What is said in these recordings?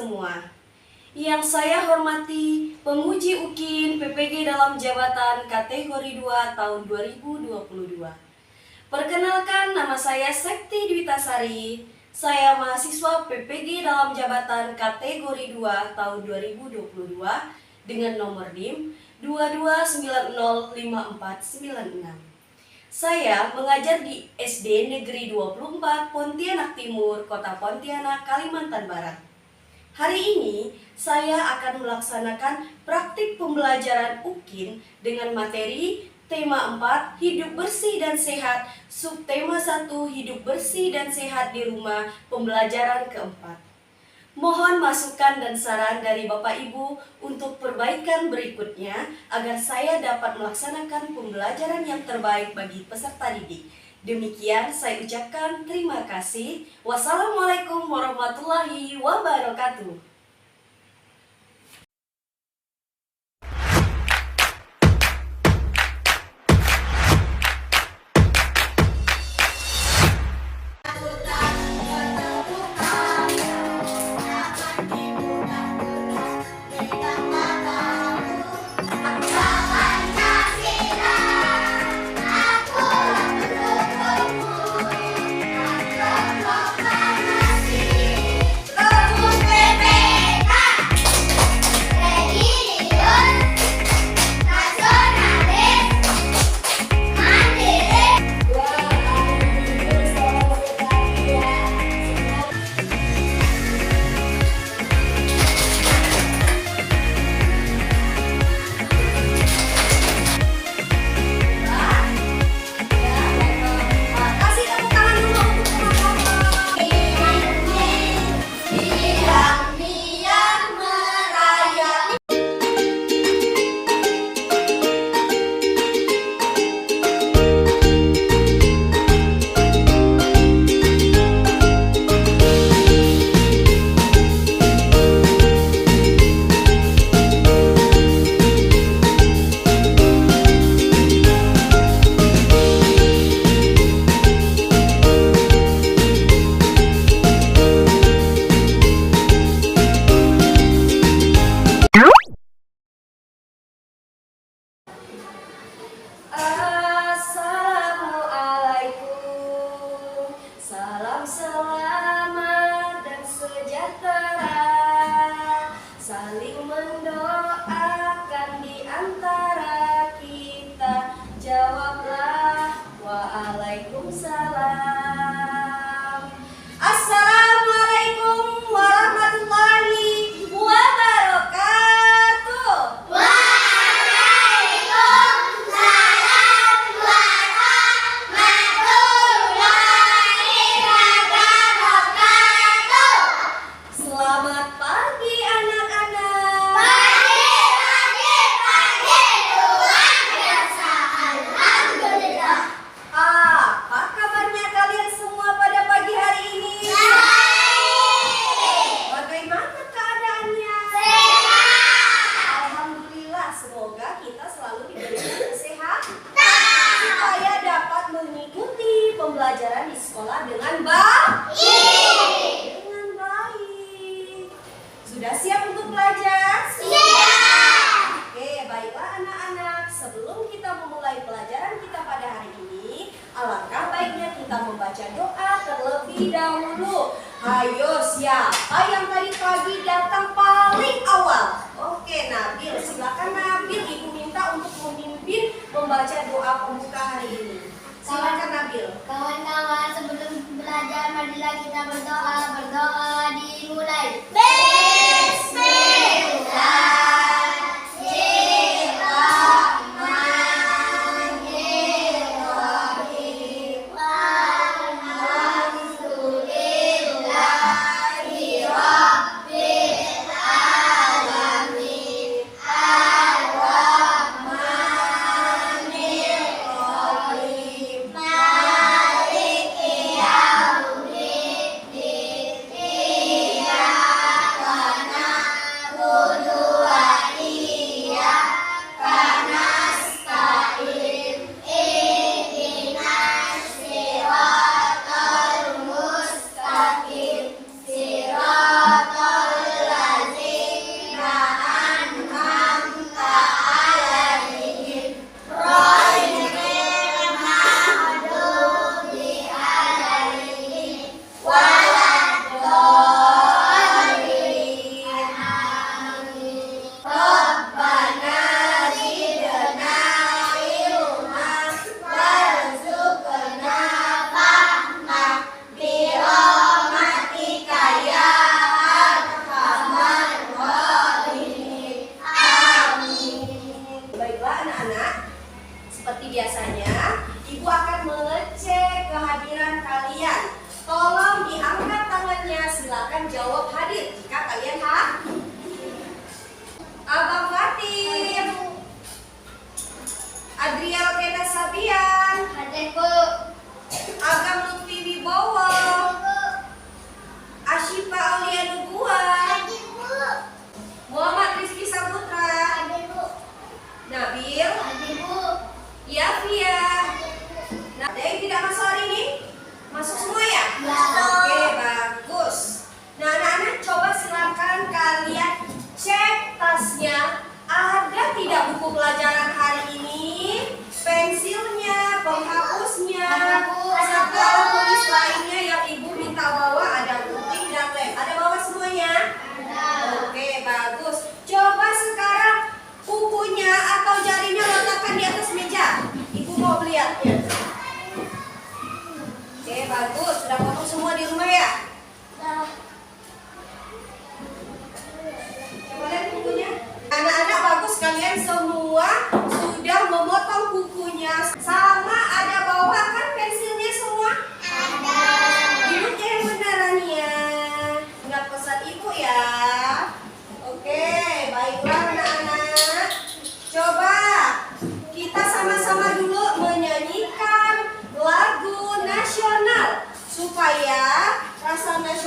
semua. Yang saya hormati Penguji UKIN PPG dalam jabatan kategori 2 tahun 2022. Perkenalkan, nama saya Sekti Dwitasari. Saya mahasiswa PPG dalam jabatan kategori 2 tahun 2022 dengan nomor NIM 22905496. Saya mengajar di SD Negeri 24 Pontianak Timur, Kota Pontianak, Kalimantan Barat. Hari ini saya akan melaksanakan praktik pembelajaran UKIN dengan materi tema 4 Hidup Bersih dan Sehat, subtema 1 Hidup Bersih dan Sehat di Rumah, pembelajaran keempat. Mohon masukan dan saran dari Bapak Ibu untuk perbaikan berikutnya agar saya dapat melaksanakan pembelajaran yang terbaik bagi peserta didik. Demikian saya ucapkan terima kasih. Wassalamualaikum warahmatullahi wabarakatuh. Assalamualaikum, salam selamat dan sejahtera, saling mendoakan di antara kita, jawablah waalaikumsalam. Assalamualaikum warahmatullahi wabarakatuh. Selamat pagi anak-anak. Apa kabarnya kalian semua pada pagi hari ini? Bagaimana keadaannya? Alhamdulillah, semoga kita selalu diberikan kesehatan supaya dapat mengikuti pembelajaran di sekolah dengan baik. Sudah siap untuk belajar? Siap! Oke, baiklah anak-anak. Sebelum kita memulai pelajaran kita pada hari ini, alangkah baiknya kita membaca doa terlebih dahulu. Hayo, siapa yang tadi pagi datang paling awal? Oke, Nabil. Silakan Nabil, Ibu minta untuk memimpin membaca doa pembuka hari ini. Silakan Nabil. Kawan-kawan, sebelum belajar marilah kita berdoa. Berdoa dimulai. Bismillahirrahmanirrahim.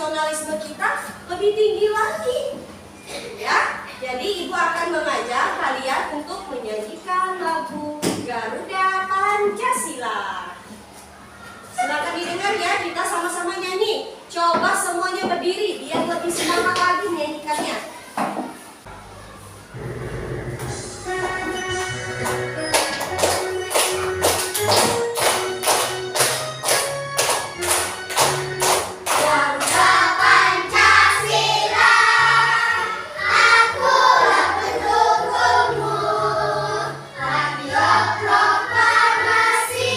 nasionalisme kita lebih tinggi lagi. Ya, jadi Ibu akan mengajak kalian untuk menyanyikan lagu Garuda Pancasila. Silakan didengar ya, kita sama-sama nyanyi. Coba semuanya berdiri biar lebih semangat lagi menyanyikannya. Garuda Pancasila, akulah pendukungmu. Radio proklamasi,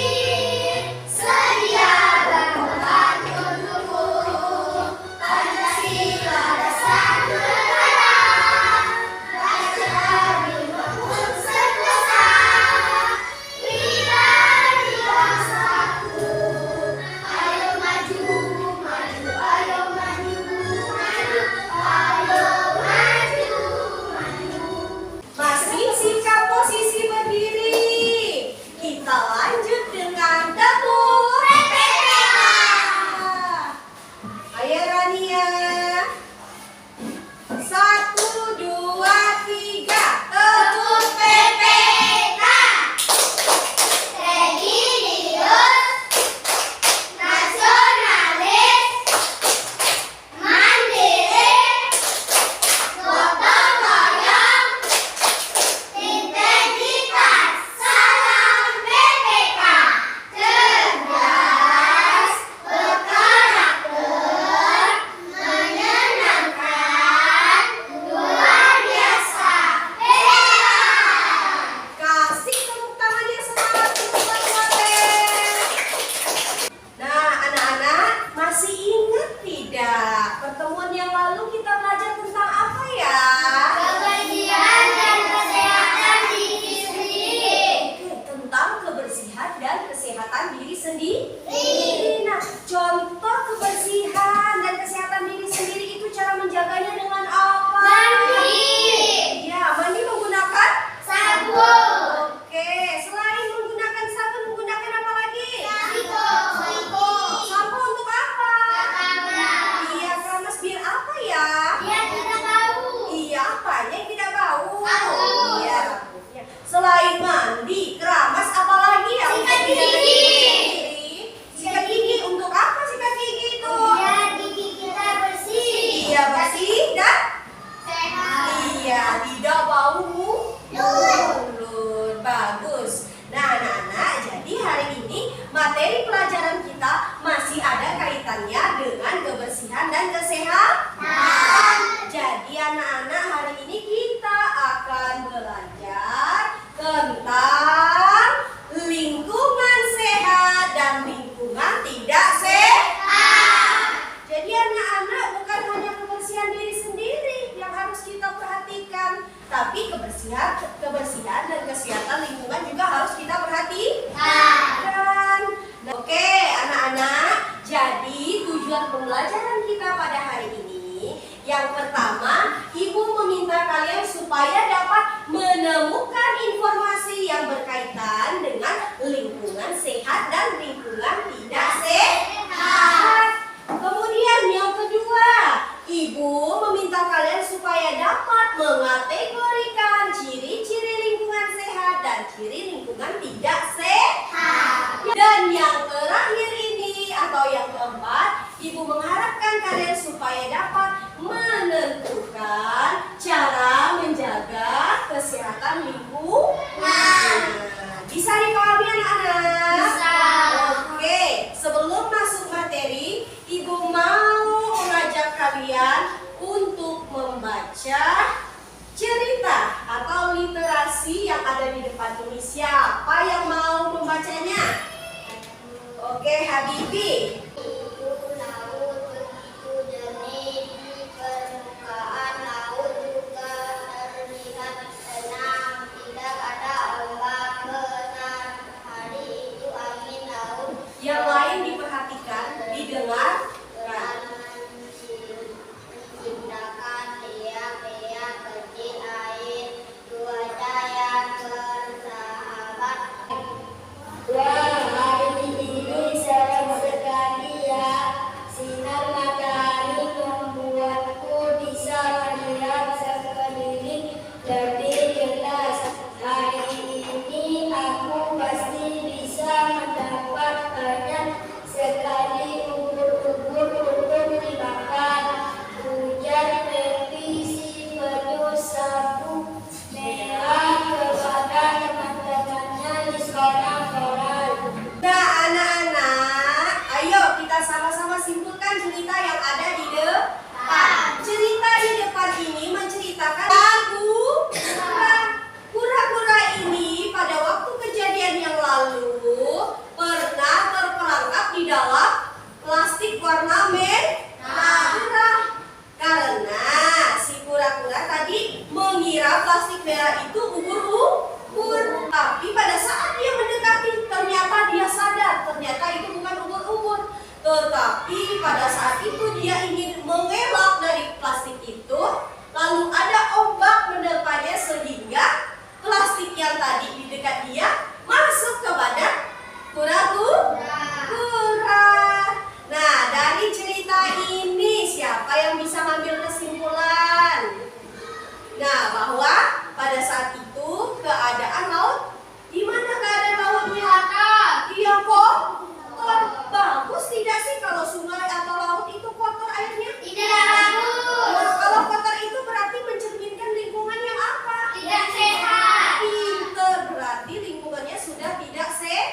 sedia berkorban untukmu. Pancasila dasar negara, baca bimopun sentosa. Pribadi bangsaku, ayo maju, maju, ayo maju, maju, ayo maju, maju. Masih sikap posisi berdiri. Kita lanjut dengan dapur PPK. Ayo Rania. 1, 2, 3. Dapur PPK, religius, nasionalis, mandiri, gotong royong, integritas. Salam PPK, cerdas, berkarakter, menyenangkan, luar biasa. Kasih tepuk tangan yang semangat untuk Butet. Nah, anak-anak masih ingat tidak? Pertemuan yang lalu kita belajar tentang apa ya? Kebersihan dan kesehatan diri sendiri. Tentang kebersihan dan kesehatan diri sendiri. Nah, contoh kebersihan dan kesehatan diri sendiri itu cara menjaganya dengan apa? Mandi, Ya, mandi menggunakan sabun, Oke, selain menggunakan sabun, menggunakan apa lagi? sampo, Sampo untuk apa? keramas. Iya, keramas biar apa ya? Dia tidak bau. Iya, apanya yang tidak bau? Rambut. Iya, rambutnya. Selain mandi, keramas, apa lagi ya? Sikat Untuk menjaga diri gigi. sendiri? Sikat gigi untuk apa sikat gigi itu? Biar gigi kita bersih. Iya, bersih dan Sehat. iya, tidak bau Mulut. mulut. Bagus. Nah, anak-anak, jadi hari ini materi pelajaran kita masih ada kaitannya dengan kebersihan dan kesehatan. Jadi anak-anak, hari ini kita akan belajar tentang lingkungan sehat dan lingkungan tidak sehat. Jadi anak-anak, bukan hanya kebersihan diri sendiri yang harus kita perhatikan, tapi kebersihan dan kesehatan lingkungan juga harus kita perhatikan. Oke, anak-anak, jadi tujuan pembelajaran kita pada hari ini yang pertama, Ibu meminta kalian supaya dapat menemukan informasi yang berkaitan dengan lingkungan sehat dan lingkungan tidak sehat. Kemudian yang kedua, Ibu meminta kalian supaya dapat mengategorikan ciri-ciri lingkungan sehat dan ciri lingkungan tidak sehat. Dan yang terakhir ini atau yang keempat, Ibu mengharapkan kalian supaya dapat menentukan cara menjaga kesehatan lingkungan. Bisa dipahami anak-anak? Bisa. Oke, sebelum masuk materi, Ibu mau mengajak kalian untuk membaca cerita atau literasi yang ada di depan ini. Siapa yang mau membacanya? Oke, Habibi. Itu laut begitu jernih, di permukaan laut juga terlihat tenang, tidak ada ombak besar. Hari itu angin laut Yang lain diperhatikan, didengar. menciptakan tiap-tiap kecil air, cuaca yang bersahabat. Wah, hari ini sangat sekali merah itu ubur-ubur. Tapi pada saat dia mendekati, ternyata dia sadar, ternyata itu bukan ubur-ubur. Tetapi pada saat itu dia ingin mengelak dari plastik itu, lalu ada ombak menerpanya sehingga plastik yang tadi di dekat dia masuk ke badan kura-kura. Nah, dari cerita ini siapa yang bisa ngambil kesimpulan? Nah, bahwa pada saat itu keadaan laut, gimana keadaan lautnya? Iya kok, bagus tidak sih kalau sungai atau laut itu kotor airnya? Tidak bagus. Nah, kalau kotor itu berarti mencerminkan lingkungan yang apa? Tidak sehat. Pinter, berarti lingkungannya sudah tidak sehat.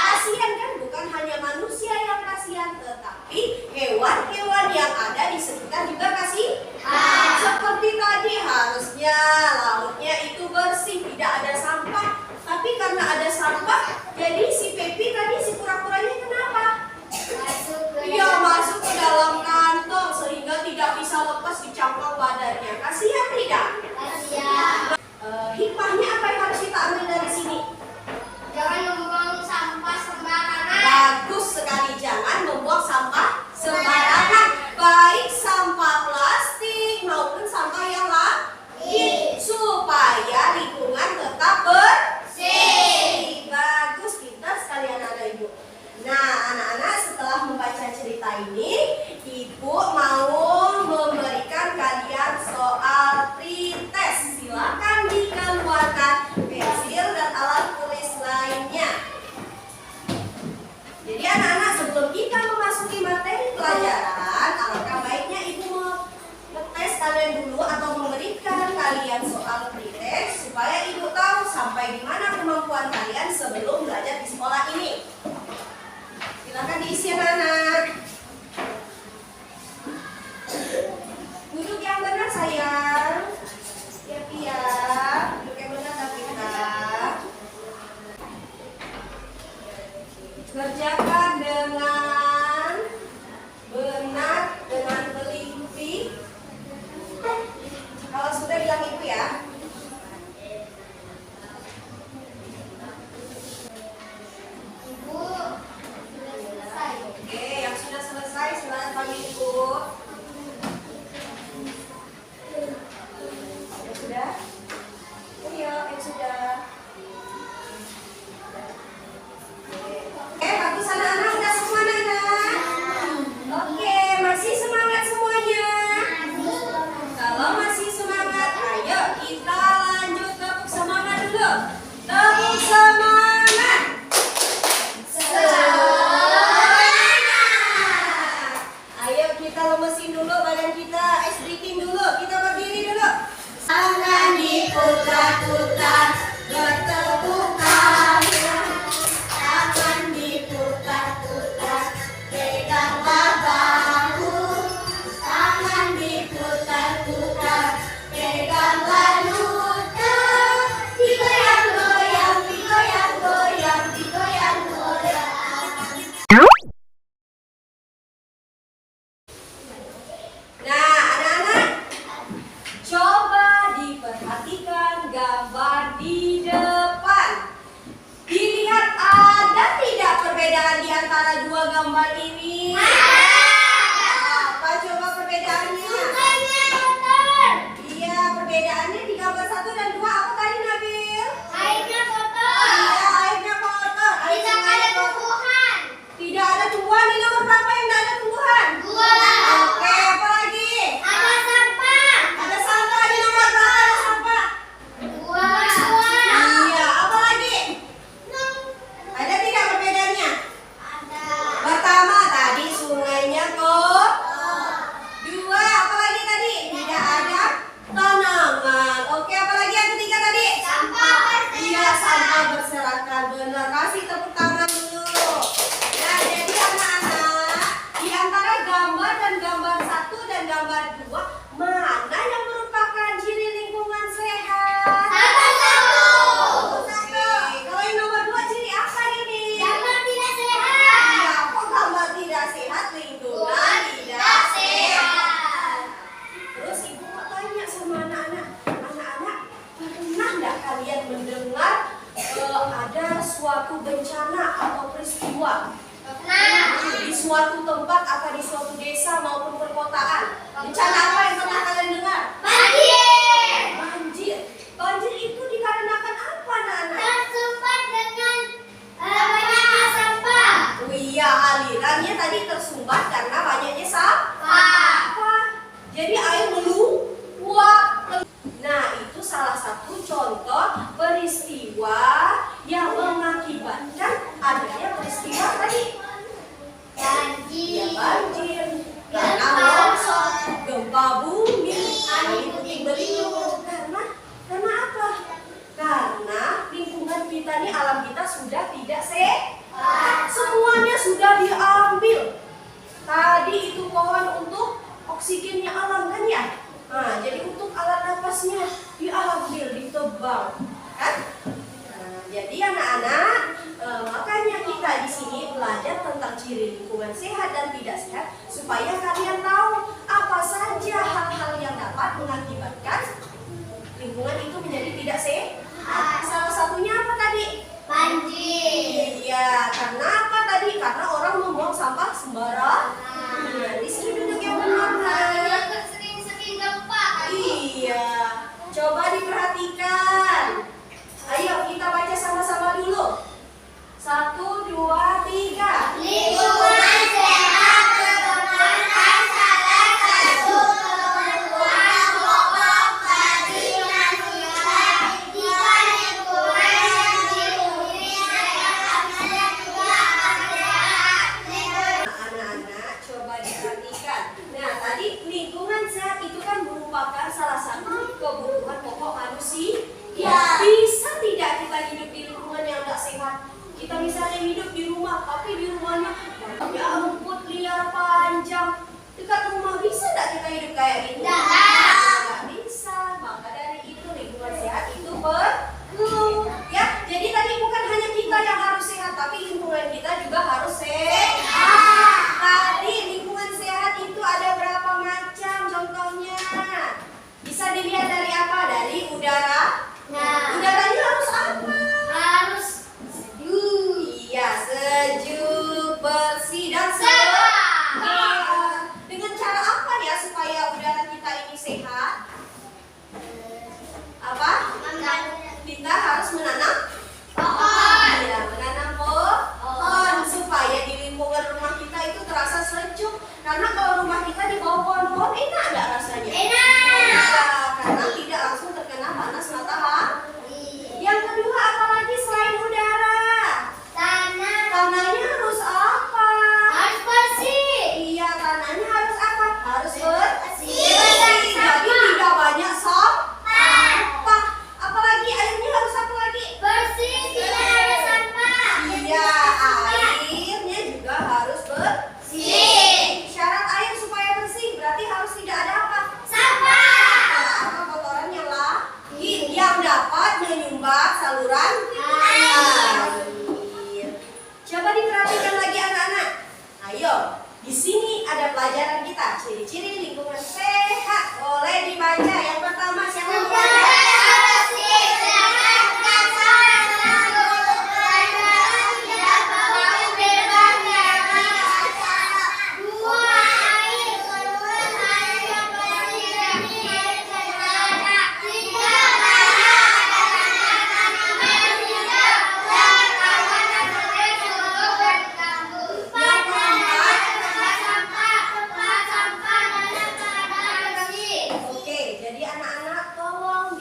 Kasihan kan, bukan hanya manusia yang kasihan, tetapi hewan-hewan yang ada di sekitar juga kasihan. Seperti tadi harusnya lautnya itu bersih, tidak ada sampah. Tapi karena ada sampah, jadi si Pepi tadi si kura-kuranya kenapa? Dia masuk ke dalam kantong sehingga tidak bisa lepas di cangkang badannya. Kasihan tidak? Kasihan. Hikmahnya apa yang harus kita ambil dari sini? Jangan membuang sampah sembarangan. Bagus sekali, jangan membuang sampah sembarangan, baik sampah plastik maupun sampah yang lain, supaya lingkungan tetap bersih. Bagus, pintar sekali anak-anak ibu. Nah, anak-anak setelah membaca cerita ini, ibu mau memberikan kalian soal pretest. Silakan dikeluarkan pensil dan alat tulis lainnya. Jadi anak-anak, sebelum kita memasuki materi pelajaran, alangkah baiknya ibu ngetes kalian dulu atau memberikan kalian soal pretest supaya ibu tahu sampai di mana kemampuan kalian sebelum belajar di sekolah ini. Silakan diisi anak-anak. Duduk yang benar sayang. Ya, duduk yang benar Davita. Kerjakan dengan benar, dengan teliti. Kalau sudah bilang ibu ya. Ibu sudah selesai. Oke, yang sudah selesai silakan panggil ibu. Yang sudah? Iya, yang sudah. Oke, bagus anak-anak, udah semua anak-anak. Oke, masih semangat semuanya? Kalau masih semangat, ayo kita lanjut tepuk semangat dulu. Tepuk semangat. Ayo kita lemesin dulu badan kita, stretching dulu. Kita berdiri dulu. Tangan diputar-putar, bertepuk tangan. Tangan diputar-putar, peganglah bahu. Tangan diputar-putar, peganglah lutut. Digoyang-goyang, digoyang-goyang, digoyang-goyang. Nah, anak-anak, coba diperhatikan gambar di depan. Dilihat ada tidak perbedaan di antara dua gambar ini? Apa coba perbedaannya? Iya, perbedaannya di gambar 1 dan 2 apa tadi Nabil? Airnya kotor. Iya, airnya kotor. Tidak ada tumbuhan. Tidak ada tumbuhan. Di nomor berapa yang tidak ada tumbuhan? 2. Oke, apa lagi? Ada sampah. Ada sampah. Di nomor berapa ada sampah? 2. Iya, apa lagi? Ada tidak perbedaannya? Ada. Pertama suatu tempat, apa di suatu desa maupun perkotaan. Bencana apa yang pernah kalian dengar? Banjir. Banjir. Banjir itu dikarenakan apa, anak-anak? Tersumbat dengan banyaknya sampah. Oh iya, alirannya tadi tersumbat karena banyaknya Sampah. Jadi air meluap. Nah, itu salah satu contoh peristiwa yang mengakibatkan adanya peristiwa tadi. Ya, banjir, karena longsor, gempa bumi, angin puting beliung. Karena apa? Karena lingkungan kita nih, alam kita sudah tidak sehat. Semuanya sudah diambil. Tadi itu pohon untuk oksigennya alam kan ya? Nah, jadi untuk alat nafasnya diambil, ditebang, kan? Nah, jadi anak-anak, makanya kita di sini belajar tentang ciri lingkungan sehat dan tidak sehat supaya kalian tahu apa saja hal-hal yang dapat mengakibatkan lingkungan itu menjadi tidak sehat. Salah satunya apa tadi? Banjir. Iya, karena apa tadi? Karena orang membuang sampah sembarangan. Nah, di sini duduk yang benar, Nak. Sering-sering gempa. Iya, coba diperhatikan. Ayo kita baca sama-sama dulu. 1, 2, 3. Lingkungan sehat merupakan salah satu kebutuhan pokok bagi manusia. Jika lingkungan yang dilindungi sehat, manusia juga akan sehat. Anak-anak coba diperhatikan. Nah, tadi lingkungan sehat itu kan merupakan salah satu kebutuhan pokok manusia. Ya. Bisa tidak kita hidup di lingkungan yang tidak sehat? Kita misalnya hidup di rumah, tapi di rumahnya ya rumput liar panjang. Dekat rumah bisa tidak kita hidup kayak gitu? Tidak bisa. Maka dari itu lingkungan sehat itu perlu. Ya, jadi tadi bukan hanya kita yang harus sehat, tapi lingkungan kita juga harus sehat. Tadi lingkungan sehat itu ada berapa macam contohnya? Bisa dilihat dari apa? Dari udara. Udaranya harus apa? Harus Iya, sejuk, bersih, dan sehat. sehat. Dengan cara apa ya supaya udara kita ini sehat? Apa? Kita harus menanam pohon. Iya, menanam pohon supaya di lingkungan rumah kita itu terasa sejuk. Karena kalau rumah kita di bawah pohon-pohon enak nggak rasanya? Enak. Iya, karena tidak langsung terkena panas matahari. Yang kedua, apalagi selain udara? Tanahnya harus apa? Harus bersih. Iya, tanahnya harus apa? Harus bersih. Bersih. Jadi tidak banyak sampah. Apalagi airnya harus apa lagi? Bersih, tidak ada sampah. Iya, airnya juga harus bersih. Syarat air supaya bersih berarti harus tidak ada apa? Sampah. Apa kotoran yang lain yang dapat menyumbat saluran Air. Coba diperhatikan lagi anak-anak. Ayo, di sini ada pelajaran kita, ciri-ciri lingkungan sehat. Boleh dibaca. Yang pertama siapa yang mau baca? Bersih, sehat, dan selalu berada tidak bawa bebas dua air, keluar air yang bersih dari air tercemar. Tiga Oke, jadi anak-anak tolong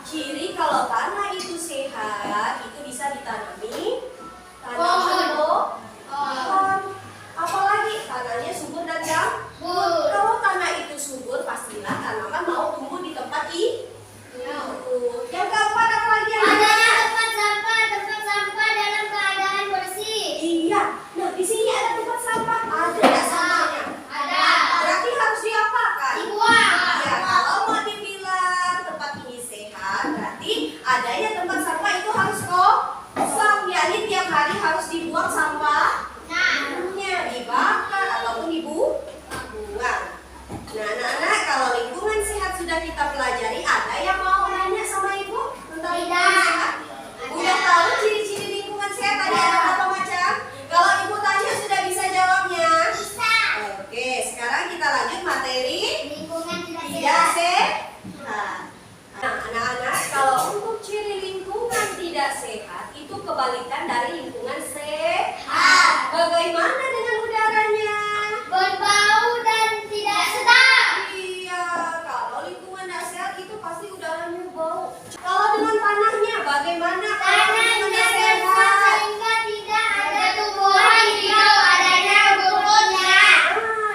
ciri kalau tanah itu sehat itu bisa ditanami Pohon. pohon. Apalagi tanahnya subur dan gambut. Kalau tanah itu subur, pastilah tanaman mau tumbuh di tempat itu. Yang keempat apa lagi yang Adanya tempat sampah dalam keadaan bersih. Iya. Nah, di sini ada tempat sampah. Ada nggak sampahnya? Ada. Berarti harus diapakan? Dibuang. Ya, kalau mau dibilang tempat ini sehat, berarti adanya tempat sampah itu harus kosong. Yakni tiap hari harus dibuang sampahnya, dibakar ataupun dibuang. Nah, anak-anak, kalau lingkungan sehat sudah kita pelajari, ada yang mau nanya sama ibu tentang lingkungan sehat? Udah tahu ciri-ciri lingkungan sehat tadi ada berapa macam? Kalau ibu tanya sudah bisa jawabnya? Bisa. Oke, sekarang kita lanjut materi Lingkungan tidak tidak sehat. sehat. Nah, anak-anak, kalau untuk ciri lingkungan tidak sehat itu kebalikan dari lingkungan sehat. Bagaimana dengan udaranya? Berbau dan tidak sedap. Iya, kalau lingkungan tidak sehat itu pasti udaranya bau. Kalau dengan tanahnya, bagaimana? Kalau Tanahnya lingkungan rusak sehingga tidak ada tumbuhan hijau, adanya rumputnya.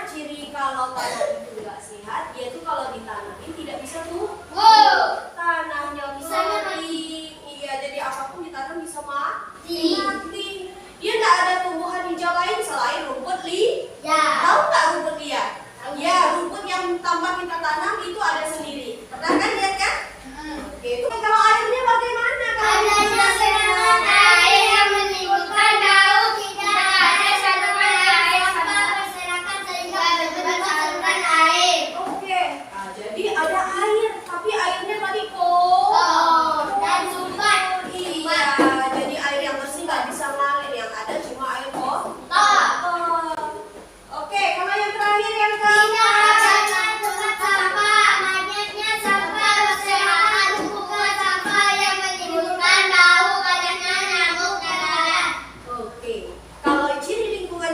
Ciri kalau tanah itu tidak sehat, yaitu kalau ditanamin tidak bisa Wow. tanahnya Bisa kering. Iya, jadi apapun ditanam bisa Mati. mati. Dia nggak ada tumbuhan hijau lain selain rumput Ya. Tahu nggak rumput liar? Ya, rumput yang tanpa kita tanam itu ada sendiri. Pernah kan lihat kan? Oke, itu kalau airnya bagaimana? Kalau Adanya tidak genangan sehat? air yang menimbulkan bau, tidak ada saluran air, sampah berserakan sehingga terbentuk saluran air. Oke, nah, jadi ada air, tapi airnya tadi kotor Dan sumbat. Iya, jadi air yang bersih nggak bisa ngalir, yang ada cuma air Kotor. Oke, kalau yang terakhir yang Tidak keempat. adanya tempat sampah, banyaknya sampah berserakan, tumpukan sampah yang menimbulkan bau, adanya nyamuk dan lalat. Oke, kalau ciri lingkungan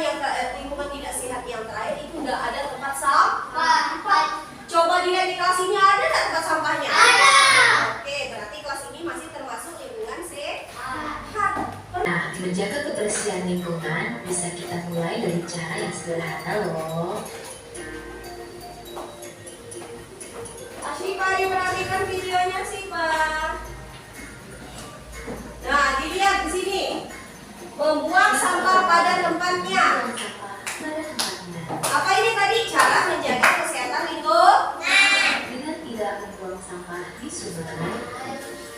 lingkungan tidak sehat yang terakhir itu nggak ada tempat sampah. Coba dilihat di kelas ini ada nggak tempat sampahnya? Ada. Oke, berarti kelas ini masih termasuk lingkungan sehat. Nah, menjaga kebersihan lingkungan bisa kita mulai dari cara yang sederhana loh. Asyifa, diperhatikan videonya Asyifa. Nah, dilihat di sini. Membuang sampah pada tempatnya. Buang sampah pada tempatnya. Apa ini tadi? Cara menjaga kesehatan lingkungan. Dengan tidak membuang sampah di sungai,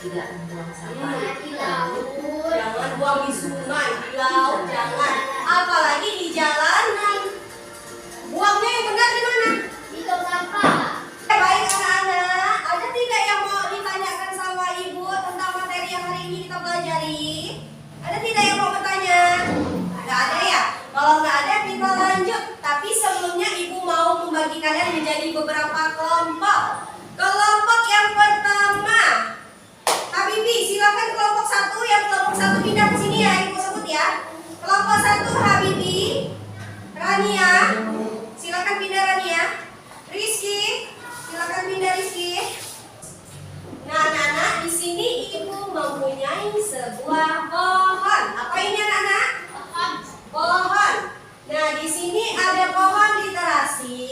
tidak membuang sampah di laut, Jangan buang di sungai, di laut, jangan. Apalagi di jalanan. Buangnya yang benar di mana? Di tong sampah. Baik anak-anak, ada tidak yang mau ditanyakan sama ibu tentang materi yang hari ini kita pelajari? Ada tidak yang mau bertanya? Nggak ada ya? Kalau nggak ada kita lanjut. Tapi sebelumnya ibu mau membagi kalian menjadi beberapa kelompok. Kelompok yang pertama, Habibi, silakan kelompok satu. Yang kelompok satu pindah ke sini ya, ibu sebut ya. Kelompok satu Habibi, Rania, silakan pindah Rania. Rizky, silakan pindah Rizky. Nah, anak-anak, di sini ibu mempunyai sebuah pohon. Apa ini anak-anak? Pohon. Nah, di sini ada pohon literasi.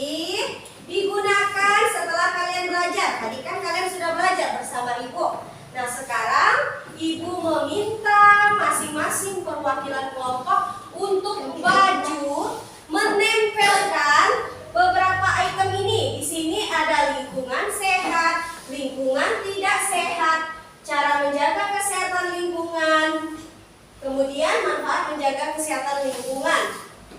Digunakan setelah kalian belajar. Tadi kan kalian sudah belajar bersama ibu. Nah, sekarang ibu meminta masing-masing perwakilan kelompok untuk baju menempelkan beberapa item ini. Di sini ada lingkungan sehat, lingkungan tidak sehat, cara menjaga kesehatan lingkungan, kemudian manfaat menjaga kesehatan lingkungan.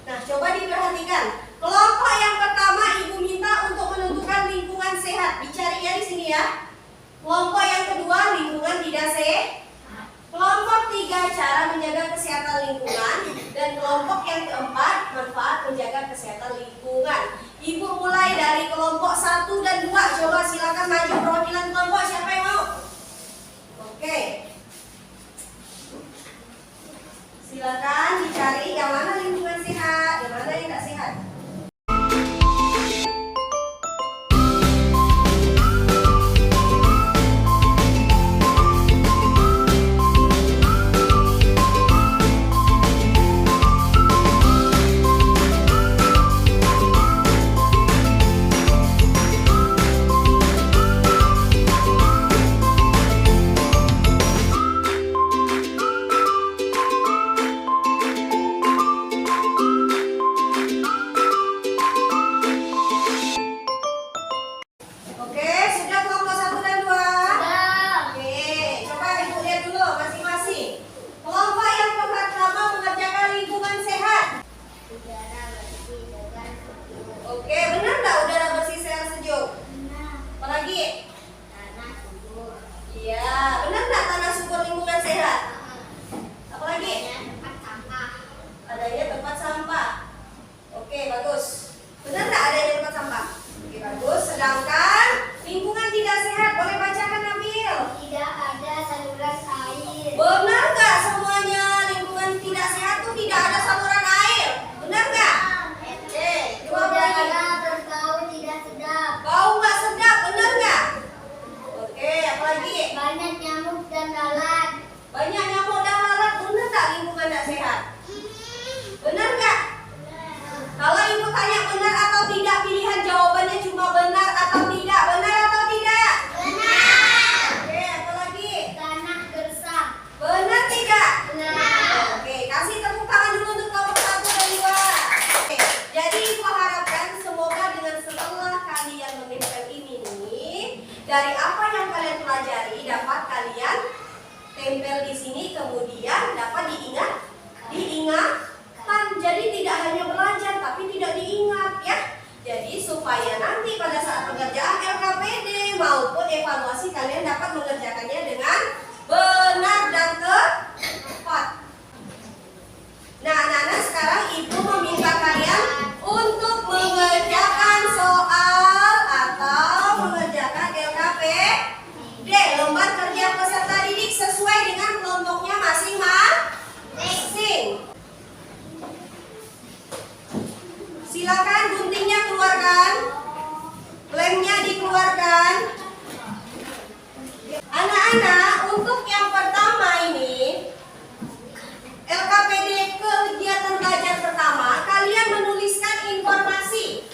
Nah, coba diperhatikan. Kelompok yang pertama ibu minta untuk menentukan lingkungan sehat. Dicari ya di sini ya. Kelompok yang kedua lingkungan tidak sehat. Kelompok tiga cara menjaga kesehatan lingkungan. Dan kelompok yang keempat manfaat menjaga kesehatan lingkungan. Ibu mulai dari kelompok 1 dan 2. Coba silakan maju perwakilan kelompok. Siapa yang mau? Oke. Silakan dicari yang mana lingkungan sehat, yang mana yang tidak sehat. Sedangkan lingkungan tidak sehat, boleh bacakan Nabil. Tidak ada saluran air. Benar nggak semuanya? Lingkungan tidak sehat tuh tidak ada saluran air. Benar nggak? Oke, jawab lagi. Udara berbau tidak sedap. Bau nggak sedap, benar nggak? Oke, apa lagi? Banyak nyamuk dan lalat. Banyak nyamuk dan lalat, benar nggak lingkungan tidak sehat? Benar nggak? Kalau ibu tanya benar atau tidak, pilihan jawabannya cuma benar atau tidak. Benar atau tidak? Benar. Oke, apa lagi? Tanah gersang. Benar tidak? Benar. Oke, kasih tepuk tangan dulu untuk kelompok 1 dan 2. Oke, jadi ibu harapkan semoga dengan setelah kalian mendengar ini nih, dari apa yang kalian pelajari dapat kalian tempel di sini, kemudian dapat diingatkan. Jadi tidak hanya belajar tapi tidak diingat ya. Jadi supaya nanti pada saat pengerjaan LKPD maupun evaluasi kalian dapat mengerjakannya dengan benar dan tepat. Nah, anak-anak, sekarang ibu meminta kalian untuk mengerjakan soal atau mengerjakan LKPD, lembar kerja peserta didik sesuai dengan kelompoknya masing-masing. Silakan guntingnya keluarkan, lemnya dikeluarkan. Anak-anak, untuk yang pertama ini LKPD kegiatan belajar pertama, kalian menuliskan informasi.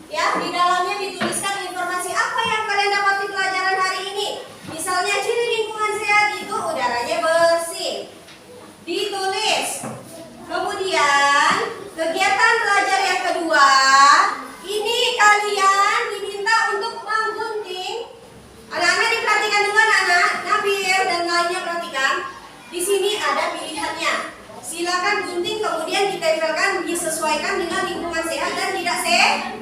Ya, di dalamnya dituliskan informasi apa yang kalian dapat di pelajaran hari ini. Misalnya ciri lingkungan sehat itu udaranya bersih. Ditulis. Kemudian kegiatan belajar yang kedua, ini kalian diminta untuk menggunting. Anak-anak diperhatikan dulu, anak-anak. Nabil dan lainnya perhatikan. Di sini ada pilihannya. Silakan gunting kemudian ditempelkan, disesuaikan dengan lingkungan sehat dan tidak sehat.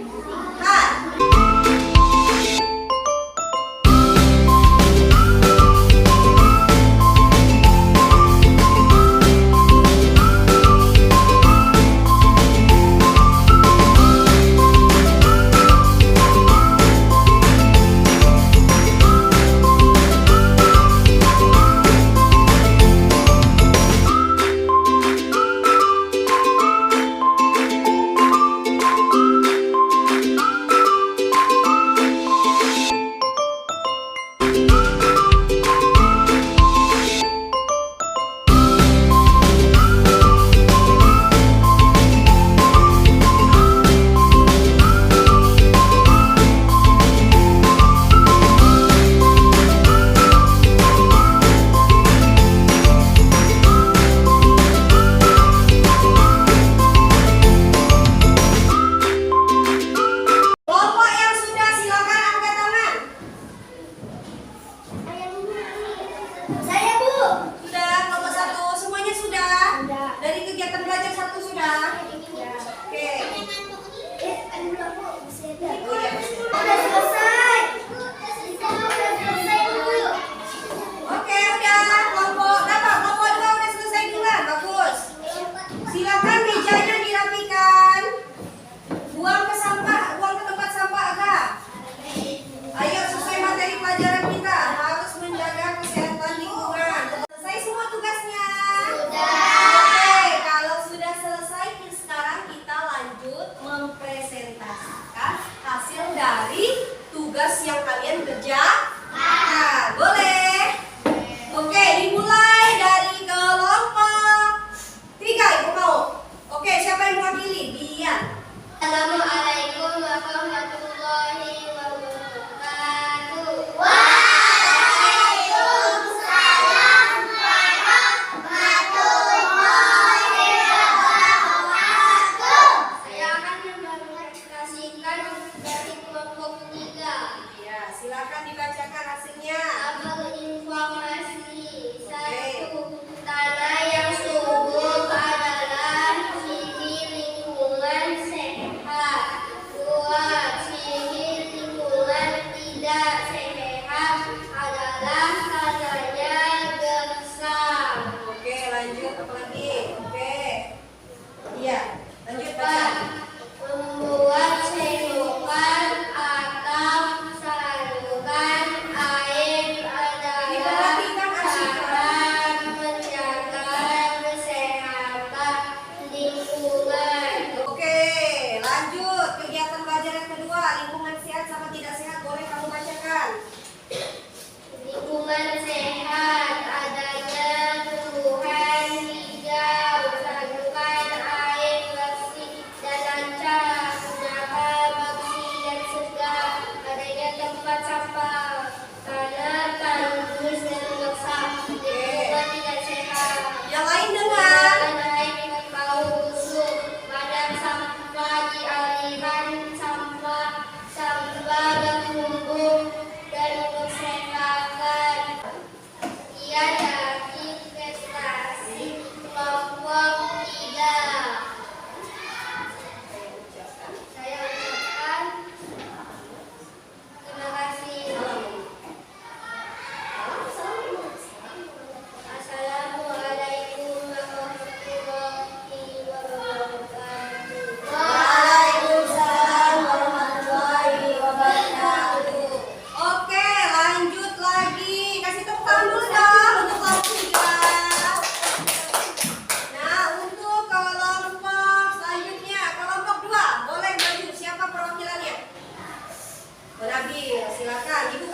Kelompok yang sudah silakan angkat tangan. Saya, Bu. Sudah, kelompok 1 semuanya sudah. Sudah. Dari kegiatan belajar 1 sudah. Oke. Udah selesai. Udah selesai, Bu. Oke, udah. Kelompok berapa? Kelompok 2 udah selesai duluan. Bagus. Silakan mejanya dirapikan. Buang ke tempat sampah agak. Ayo sesuai materi pelajaran kita, harus menjaga kesehatan lingkungan. Selesai semua tugasnya? Oke, kalau sudah selesai, sekarang kita lanjut mempresentasikan hasil dari tugas yang kalian kerjakan. Boleh? Oke, dimulai dari kelompok 3, ibu mau. Oke, siapa yang mewakili? Dian. Assalamualaikum warahmatullahi wabarakatuh. Waalaikumsalam warahmatullahi wabarakatuh. Saya akan mempresentasikan dari kelompok 3. Ya, silakan dibacakan hasilnya. Tabel informasi 1. Tanah yang subur adalah ciri lingkungan sehat. 2. Ciri lingkungan tidak sehat adalah tanahnya gersang. Oke, lanjut apa lagi? Oke. Iya, lanjut 4. baca. Membuat selokan atau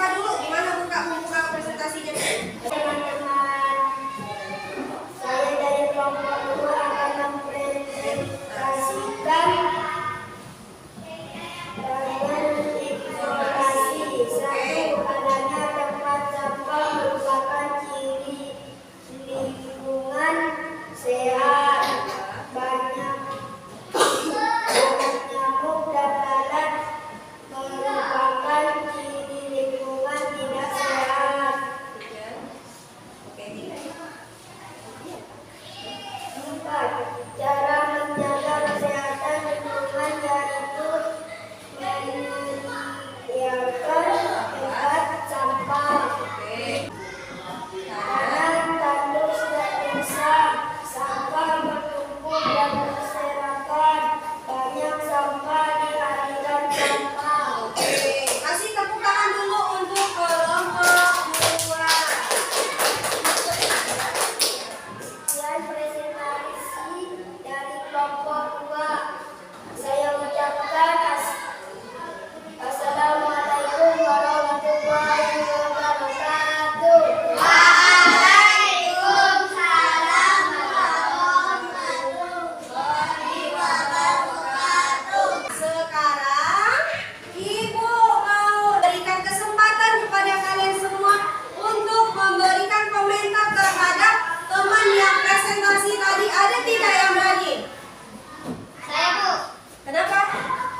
Buka dulu, gimana membuka presentasinya? Teman-teman, saya dari kelompok 2 akan mempresentasikan bagian informasi. Satu, adanya tempat sampah merupakan ciri lingkungan sehat. Banyak nyamuk dan lalat merupakan ciri lingkungan tidak sehat. Empat, cara menjaga kesehatan lingkungan yaitu menyediakan tempat sampah. Tanam tandus dan desa, sampah bertumpuk dan berserakan. Banyak sampah di aliran sampah. Kasih tepuk tangan dulu untuk kelompok 2. Sekian presentasi dari kelompok 2. Saya ucapkan Assalamualaikum warahmatullahi wabarakatuh. Waalaikumsalam warahmatullahi wabarakatuh. Sekarang Ibu mau berikan kesempatan kepada kalian semua untuk memberikan komentar terhadap teman yang presentasi tadi. Ada tidak yang berani? Saya Bu, Kenapa?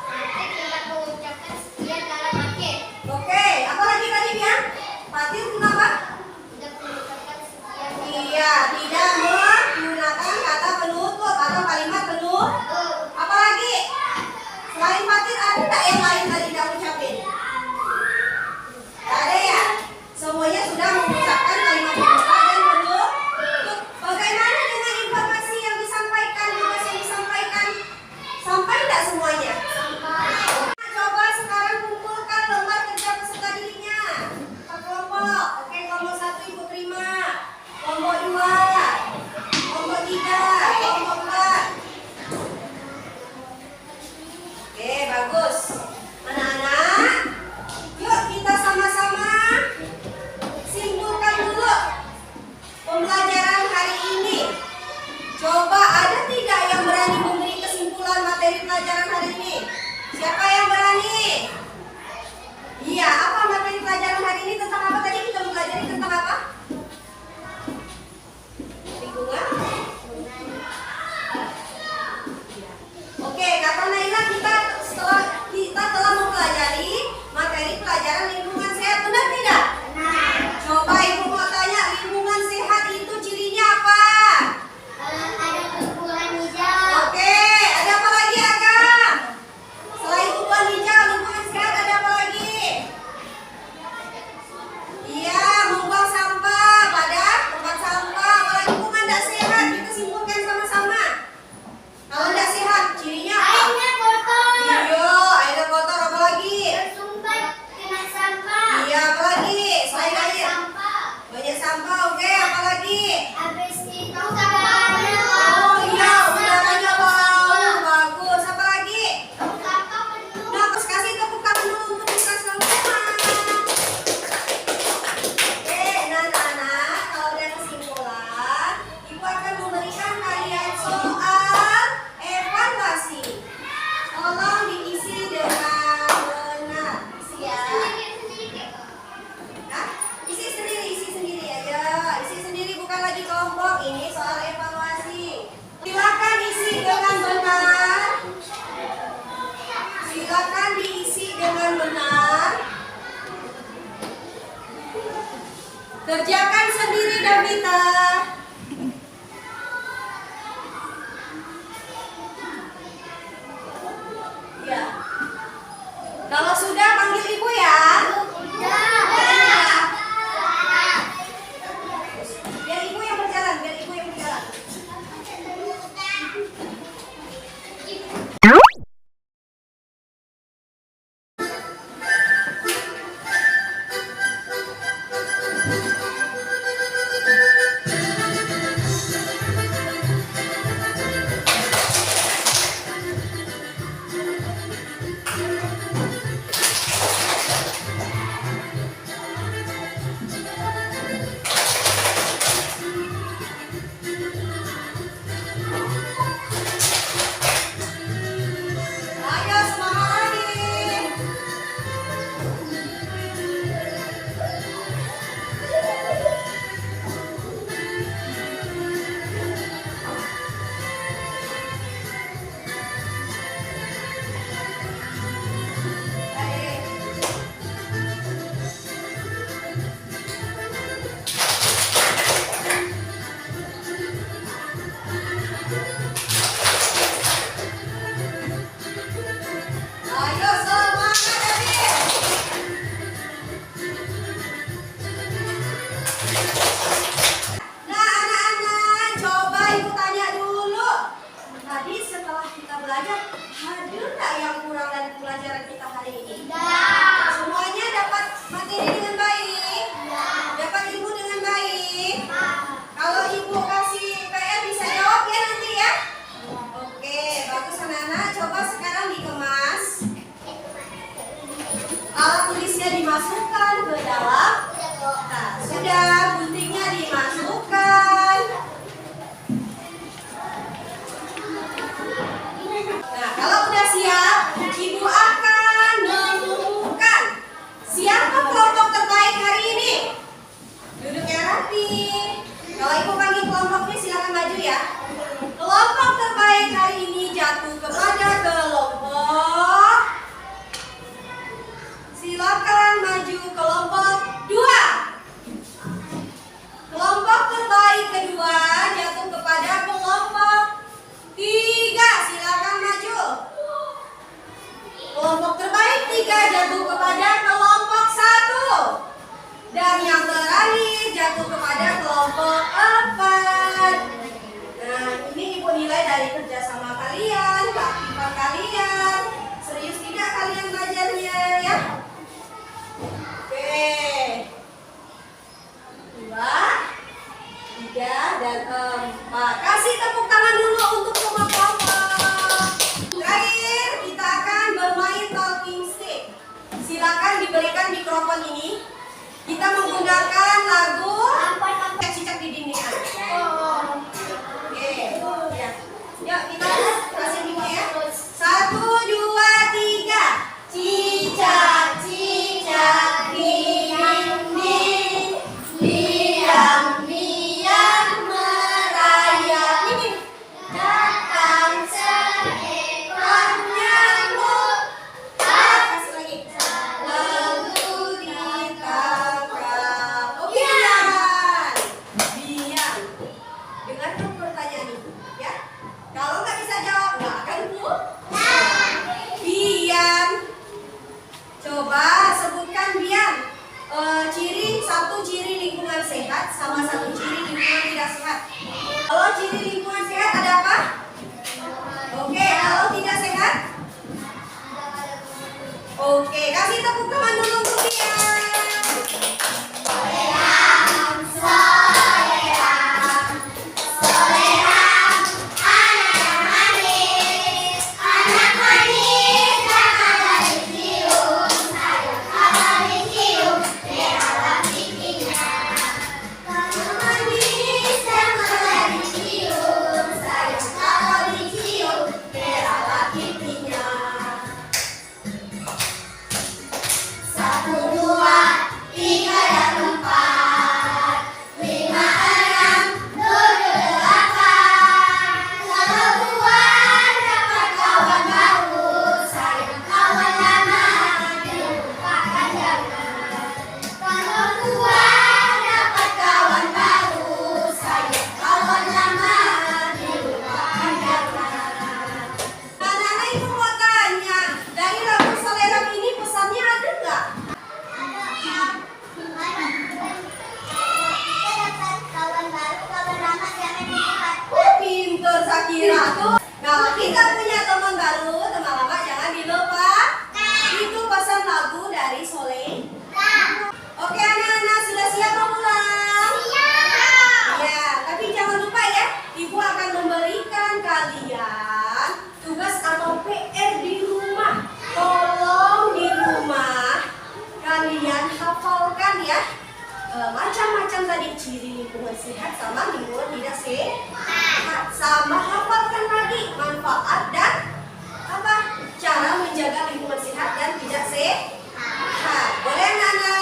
saya tidak mengucapkan sekian dalam akhir. Oke, apa lagi tadi ya? Fatir kenapa? Tidak mengucapkan sekian. Iya, tidak menggunakan kata penutup atau kalimat penutup. Apalagi selain Fatir ada tak yang lain tadi tidak ucapin? Tak ada ya? Semuanya sudah mengucapkan kalimat pembuka dan penutup. Bagaimana dengan informasi yang disampaikan? Informasi yang disampaikan sampai tidak semuanya? Coba sekarang kumpulkan lembar kerja peserta dirinya per kelompok. Oke, kelompok 1 Ibu terima. Kelompok 2, kelompok 3, kelompok 4. Oke, bagus. Anak-anak, yuk kita sama-sama simpulkan dulu pembelajaran hari ini. Coba ada tidak yang berani memberi kesimpulan materi pelajaran hari ini? Siapa yang berani? Iya, apa materi pelajaran hari ini tentang apa tadi? Kita mempelajari tentang apa? Lingkungan. Oke, kata Naila kita telah mempelajari materi pelajaran lingkungan sehat, benar tidak? Nah, Coba Ibu mau tanya, lingkungan sehat itu cirinya apa? ada tumbuhan hijau. Oke, ada apa lagi Agam? Selain tumbuhan hijau, lingkungan sehat ada apa lagi? Iya, membuang sampah pada tempat sampah. Kalau lingkungan tidak sehat, kita simpulkan sama-sama. Kalau tidak sehat, cirinya apa? Airnya kotor. Iya, airnya kotor, apa lagi? Tersumbat kena sampah. Iya, apa lagi? Selain Banyak air. sampah. Banyak sampah, oke, apa lagi? Habis itu udaranya Oh iya, udaranya bau. Bagus, apa lagi? sampah penuh. Nah, terus kasih tepuk tangan dulu untuk kita semua. Oke, anak-anak, kalau ada kesimpulan, Ibu akan memberikan kalian soal evaluasi. Tolong diisi dengan benar. Isi ya. Hah? Isi sendiri aja. Isi sendiri, bukan lagi kelompok. Ini soal evaluasi. Silakan isi dengan benar. Silakan diisi dengan benar. Kerjakan sendiri, Davita. Ya. Kalau sudah panggil ibu ya. Biar ibu yang berjalan, biar ibu yang berjalan. Nah, anak-anak, coba ibu tanya dulu. Tadi setelah kita belajar, hadir nggak yang kurang dari pelajaran kita hari ini? Semuanya dapat materi dengan baik? Dapat ilmu dengan baik? Kalau ibu kasih PR bisa jawab ya nanti ya? Oke, bagus anak-anak. Coba sekarang dikemas. Alat tulisnya dimasukkan ke dalam. Nah, sudah, guntingnya dimasukkan. Nah, kalau udah siap, ibu akan mengumumkan siapa kelompok terbaik hari ini. Duduk yang rapi. Kalau ibu panggil kelompoknya silakan maju ya. Kelompok terbaik hari ini jatuh kepada kelompok. Silakan maju kelompok 2. Kelompok terbaik kedua jatuh kepada kelompok 3. Silakan maju. Kelompok terbaik 3 jatuh kepada kelompok 1. Dan yang terakhir jatuh kepada kelompok 4. Nah, ini ibu nilai dari kerjasama kalian, keaktifan kalian. Serius tidak kalian belajarnya ya? Oke. 2, 3, dan 4. Kasih tepuk tangan dulu untuk semua kelompok. Terakhir, kita akan bermain talking stick. Silakan diberikan mikrofon ini. Kita menggunakan lagu cicak di dinding. Oke, ya. Yuk kita kasih dulu ya. 1, 2, 3. Cicak, cicak di dinding, diam-diam merayap. Ini datang seekor nyamuk. Kasih lagi. Lalu ditangkap. Oh, biar. Biar. Dengarkan pertanyaan ini, ya. Kalau nggak bisa jawab, nggak akan Bian. Coba sebutkan Bian. Satu ciri lingkungan sehat sama satu ciri lingkungan tidak sehat. Kalau ciri lingkungan sehat ada apa? Oke, kalau tidak sehat? Oke, kasih tepuk tangan dulu untuk Bian. Nah, kita punya teman baru, teman lama jangan dilupa. Itu pesan lagu dari Soleh. Oke anak-anak, sudah siap mau pulang? Ya, tapi jangan lupa ya, ibu akan memberikan kalian tugas atau PR di rumah. Tolong di rumah kalian hafalkan ya. Macam-macam tadi ciri lingkungan sehat sama lingkungan tidak sehat, sama hafalkan lagi manfaat dan apa cara menjaga lingkungan sehat dan tidak sehat. Boleh anak-anak?